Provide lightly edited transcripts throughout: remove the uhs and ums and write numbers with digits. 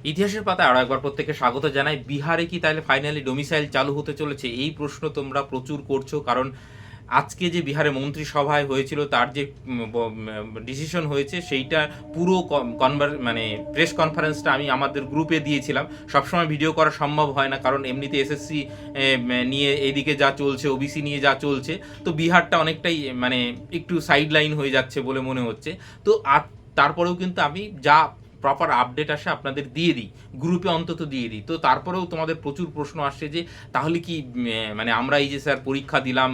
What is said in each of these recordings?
ইতিহাসের পাতায় আরও একবার প্রত্যেককে স্বাগত জানাই। বিহারে কি তাহলে ফাইনালি ডোমিসাইল চালু হতে চলেছে? এই প্রশ্ন তোমরা প্রচুর করছো, কারণ আজকে যে বিহারে মন্ত্রিসভায় হয়েছিল তার যে ডিসিশন হয়েছে সেইটা পুরো মানে প্রেস কনফারেন্সটা আমি আমাদের গ্রুপে দিয়েছিলাম। সবসময় ভিডিও করা সম্ভব হয় না, কারণ এমনিতে এসএসসি নিয়ে এইদিকে যা চলছে, ওবিসি নিয়ে যা চলছে, তো বিহারটা অনেকটাই মানে একটু সাইড লাইন হয়ে যাচ্ছে বলে মনে হচ্ছে। তো তারপরেও কিন্তু আমি যা প্রপার আপডেট আসে আপনাদের দিয়ে দিই, গ্রুপে অন্তত দিয়ে দিই। তো তারপরেও তোমাদের প্রচুর প্রশ্ন আসছে যে তাহলে কি মানে আমরা এই যে স্যার পরীক্ষা দিলাম,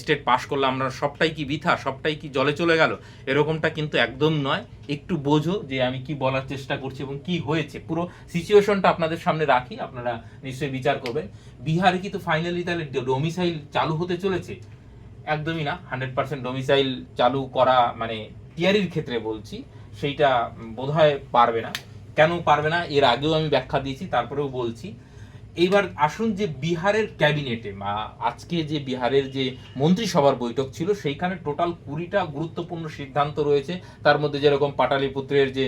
স্টেট পাস করলাম, আমরা সবটাই কি বৃথা, সবটাই কি জলে চলে গেল? এরকমটা কিন্তু একদম নয়। একটু বোঝো যে আমি কি বলার চেষ্টা করছি এবং কি হয়েছে, পুরো সিচুয়েশনটা আপনাদের সামনে রাখি, আপনারা নিশ্চয়ই বিচার করবেন। বিহারে কি তো ফাইনালি তাহলে ডোমিসাইল চালু হতে চলেছে? একদমই না। 100% ডোমিসাইল চালু করা মানে টিআরির ক্ষেত্রে বলছি, সেইটা বোধহয় পারবে না। কেন পারবে না এর আগেও আমি ব্যাখ্যা দিয়েছি, তারপরেও বলছি। এইবার আসুন যে বিহারের ক্যাবিনেটে আজকে যে বিহারের যে মন্ত্রিসভার বৈঠক ছিল সেইখানে টোটাল 20টা গুরুত্বপূর্ণ সিদ্ধান্ত রয়েছে। তার মধ্যে যেরকম পাটালিপুত্রের যে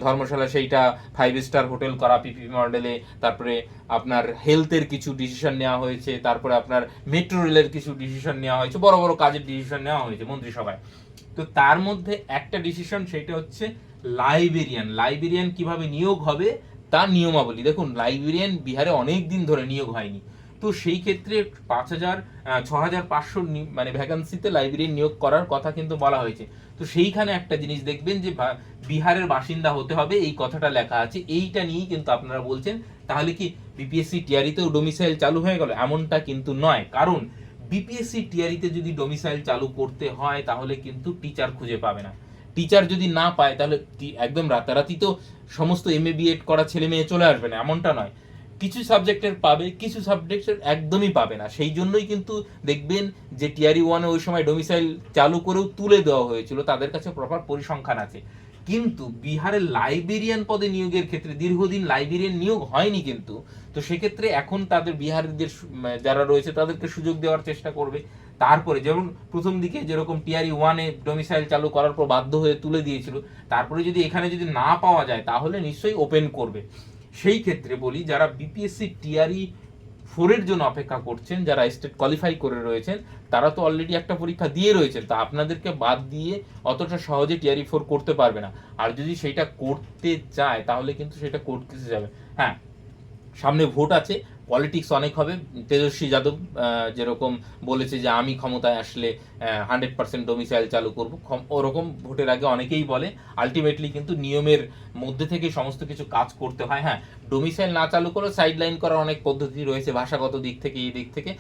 ধর্মশালা সেইটা 5 স্টার হোটেল করা পিপি মডেলে, তারপরে আপনার হেলথের কিছু ডিসিশন নেওয়া হয়েছে, তারপরে আপনার মেট্রো রেলের কিছু ডিসিশন নেওয়া হয়েছে, বড় বড় কাজের ডিসিশন নেওয়া হয়েছে মন্ত্রিসভায়। তো তার মধ্যে একটা ডিসিশন, সেটা হচ্ছে লাইব্রেরিয়ান কিভাবে নিয়োগ হবে তার নিয়মাবলী। দেখুন, লাইব্রেরিয়ান বিহারে অনেক দিন ধরে নিয়োগ হয়নি, তো সেই ক্ষেত্রে 6,500 মানে ভ্যাকান্সিতে লাইব্রেরিয়ান নিয়োগ করার কথা কিন্তু বলা হয়েছে। তো সেইখানে একটা জিনিস দেখবেন যে বিহারের বাসিন্দা হতে হবে, এই কথাটা লেখা আছে। এইটা নিয়েই কিন্তু আপনারা বলছেন তাহলে কি বিপিএসসি টিআরিতেও ডোমিসাইল চালু হয়ে গেল? এমনটা কিন্তু নয়, কারণ বিপিএসসি টিআরিতে যদি ডোমিসাইল চালু করতে হয় তাহলে কিন্তু টিচার খুঁজে পাবে না। টিচার যদি না পায় তাহলে একদম রাতারাতি তো সমস্ত এমএ বিএড করা ছেলে মেয়ে চলে আসবে না, এমনটা নয়। কিছু সাবজেক্টের পাবে, কিছু সাবজেক্টের একদমই পাবে না। সেই জন্যই কিন্তু দেখবেন যে টিআরই ওয়ানে ওই সময় ডোমিসাইল চালু করেও তুলে দেওয়া হয়েছিল, তাদের কাছে প্রপার পরিসংখ্যান আছে। কিন্তু বিহারের লাইব্রেরিয়ান পদে নিয়োগের ক্ষেত্রে দীর্ঘদিন লাইব্রেরিয়ান নিয়োগ হয়নি কিন্তু। তো সেক্ষেত্রে এখন তাদের বিহারিদের যারা রয়েছে তাদেরকে সুযোগ দেওয়ার চেষ্টা করবে। তারপরে যেমন প্রথম দিকে যেরকম টিআরই ওয়ানে ডোমিসাইল চালু করার পর বাধ্য হয়ে তুলে দিয়েছিল, তারপরে যদি এখানে যদি না পাওয়া যায় তাহলে নিশ্চয়ই ওপেন করবে। সেই ক্ষেত্রে বলি, যারা বিপিএসসি টিআরই 4-এর জন্য অপেক্ষা করছেন, যারা স্টেট কোয়ালিফাই করে রয়েছেন, তারা তো অলরেডি একটা পরীক্ষা দিয়ে রয়েছেন, তা আপনাদেরকে বাদ দিয়ে অতটা সহজে টিআরই 4 করতে পারবে না। আর যদি সেটা করতে চায় তাহলে কিন্তু সেটা কোর্ট কেসে যাবে। হ্যাঁ, সামনে ভোট আছে, পলিটিক্স অনেক হবে। তেজস্বী যাদব যেরকম বলেছে যে আমি ক্ষমতায় আসলে 100% ডোমিসাইল চালু করব, ওরকম ভোটের আগে অনেকেই বলে। আলটিমেটলি কিন্তু নিয়মের মধ্যে থেকে সমস্ত কিছু কাজ করতে হয়। হ্যাঁ, ডোমিসাইল না চালু করে সাইড লাইন করার অনেক পদ্ধতি রয়েছে, ভাষাগত দিক থেকে, এই দিক থেকে।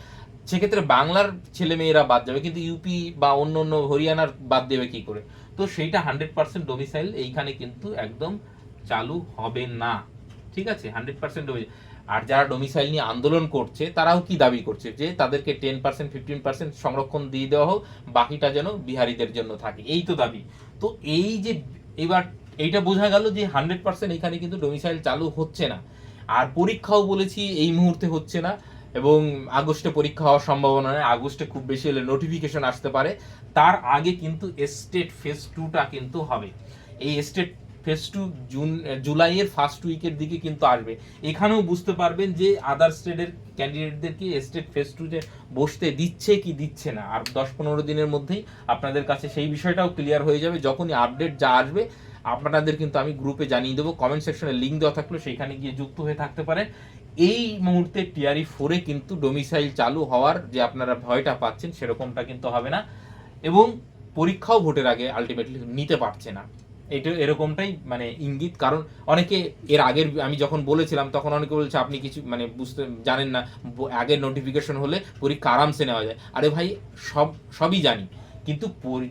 সেক্ষেত্রে বাংলার ছেলে মেয়েরা বাদ যাবে, কিন্তু ইউপি বা অন্য অন্য হরিয়ানার বাদ দেবে কি করে? তো সেইটা 100% ডোমিসাইল এইখানে কিন্তু একদম চালু হবে না। ঠিক আছে, 100% ডোমিসাইল। আর যারা ডোমিসাইল নিয়ে আন্দোলন করছে তারাও কি দাবি করছে যে তাদেরকে 10% 15% সংরক্ষণ দিয়ে দেওয়া হোক, বাকিটা যেন বিহারিদের জন্য থাকে, এই তো দাবি। তো এই যে এবার এইটা বোঝা গেল যে 100% এখানে কিন্তু ডোমিসাইল চালু হচ্ছে না। আর পরীক্ষাও বলেছি এই মুহূর্তে হচ্ছে না, এবং আগস্টে পরীক্ষা হওয়ার সম্ভাবনা নেই। আগস্টে খুব বেশি হলে নোটিফিকেশন আসতে পারে। তার আগে কিন্তু স্টেট ফেজ 2টা কিন্তু হবে। এই স্টেট ফেজ 2 জুলাইয়ের ফার্স্ট উইকের দিকে কিন্তু আসবে। এখানেও বুঝতে পারবেন যে আদার স্টেটের ক্যান্ডিডেটদেরকে স্টেট ফেজ 2-তে বসতে দিচ্ছে কি দিচ্ছে না। আর 10-15 দিনের মধ্যেই আপনাদের কাছে সেই বিষয়টাও ক্লিয়ার হয়ে যাবে। যখনই আপডেট যা আসবে আপনাদের কিন্তু আমি গ্রুপে জানিয়ে দেবো, কমেন্ট সেকশনে লিঙ্ক দেওয়া থাকলো, সেইখানে গিয়ে যুক্ত হয়ে থাকতে পারেন। এই মুহূর্তে টিআরই 4-এ কিন্তু ডোমিসাইল চালু হওয়ার যে আপনারা ভয়টা পাচ্ছেন সেরকমটা কিন্তু হবে না, এবং পরীক্ষাও ভোটের আগে আলটিমেটলি নিতে পারছে না। এটা এরকমটাই মানে ইঙ্গিত। কারণ অনেকে এর আগের আমি যখন বলেছিলাম তখন অনেকে বলছে আপনি কিছু মানে বুঝতে জানেন না, আগের নোটিফিকেশন হলে পরীক্ষা আরামসে নেওয়া যায়। আরে ভাই, সবই জানি, কিন্তু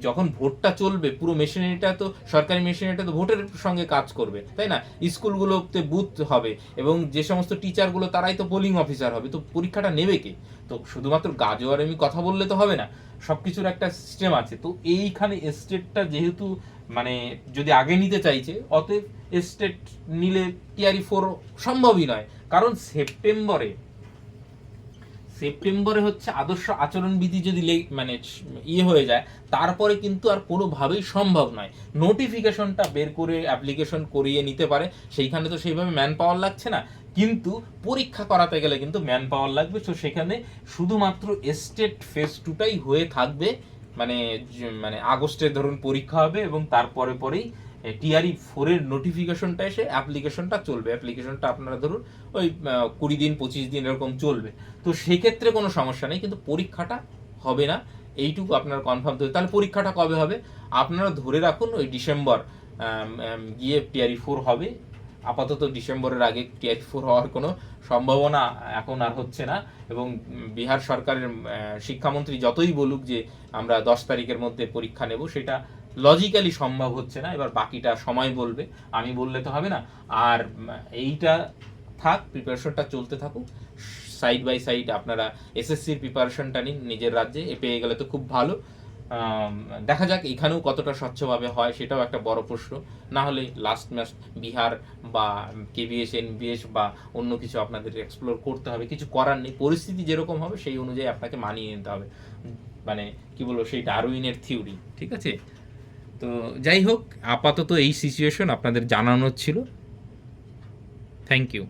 যখন ভোটটা চলবে পুরো মেশিনারিটা তো সরকারি মেশিনারিটা তো ভোটের সঙ্গে কাজ করবে, তাই না? স্কুলগুলোতে বুথ হবে, এবং যে সমস্ত টিচারগুলো তারাই তো পোলিং অফিসার হবে, তো পরীক্ষাটা নেবে কে? তো শুধুমাত্র গাজোয়ার আমি কথা বললে তো হবে না, সবকিছুর একটা সিস্টেম আছে। তো এইখানে স্টেটটা যেহেতু মানে যদি আগে নিতে চাইছে, অতএব স্টেট নিলে টিআরই 4 সম্ভবই নয়। কারণ সেপ্টেম্বরে হচ্ছে আদর্শ আচরণবিধি যদি মানে ইয়ে হয়ে যায়, তারপরে কিন্তু আর কোনোভাবেই সম্ভব নয়। নোটিফিকেশনটা বের করে অ্যাপ্লিকেশন করিয়ে নিতে পারে, সেইখানে তো সেইভাবে ম্যান পাওয়ার লাগছে না, কিন্তু পরীক্ষা করাতে গেলে কিন্তু ম্যান পাওয়ার লাগবে। তো সেখানে শুধুমাত্র স্টেট ফেজ 2টাই হয়ে থাকবে, মানে মানে আগস্টে ধরুন পরীক্ষা হবে এবং তারপরে পরেই TRE 4 নোটিফিকেশনটা এসে অ্যাপ্লিকেশনটা চলবে। অ্যাপ্লিকেশনটা আপনারা ধরুন ওই 20 দিন 25 দিন এরকম চলবে। তো সেক্ষেত্রে কোনো সমস্যা নেই, কিন্তু পরীক্ষাটা হবে না, এইটুকু আপনারা কনফার্ম ধরে। তাহলে পরীক্ষাটা কবে হবে? আপনারা ধরে রাখুন ওই ডিসেম্বর গিয়ে TRE 4 হবে। আপাতত ডিসেম্বরের আগে TRE 4 হওয়ার কোনো সম্ভাবনা এখন আর হচ্ছে না। এবং বিহার সরকারের শিক্ষামন্ত্রী যতই বলুক যে আমরা 10 তারিখের মধ্যে পরীক্ষা নেব, সেটা লজিক্যালি সম্ভব হচ্ছে না। এবার বাকিটা সময় বলবে, আমি বললে তো হবে না। আর এইটা থাক, প্রিপারেশনটা চলতে থাকুক, সাইড বাই সাইড আপনারা SSCর প্রিপারেশনটা নিন নিজের রাজ্যে, পেয়ে গেলে তো খুব ভালো। দেখা যাক এখানেও কতটা স্বচ্ছভাবে হয়, সেটাও একটা বড় প্রশ্ন। না হলে লাস্ট ম্যাচ বিহার বা KVS NVS বা অন্য কিছু আপনাদের এক্সপ্লোর করতে হবে, কিছু করার নেই। পরিস্থিতি যেরকম হবে সেই অনুযায়ী আপনাকে মানিয়ে নিতে হবে, মানে কি বলবো, সেই ডারউইনের থিওরি, ঠিক আছে? তো যাই হোক, আপাতত এই সিচুয়েশন আপনাদের জানানোর ছিল। Thank you.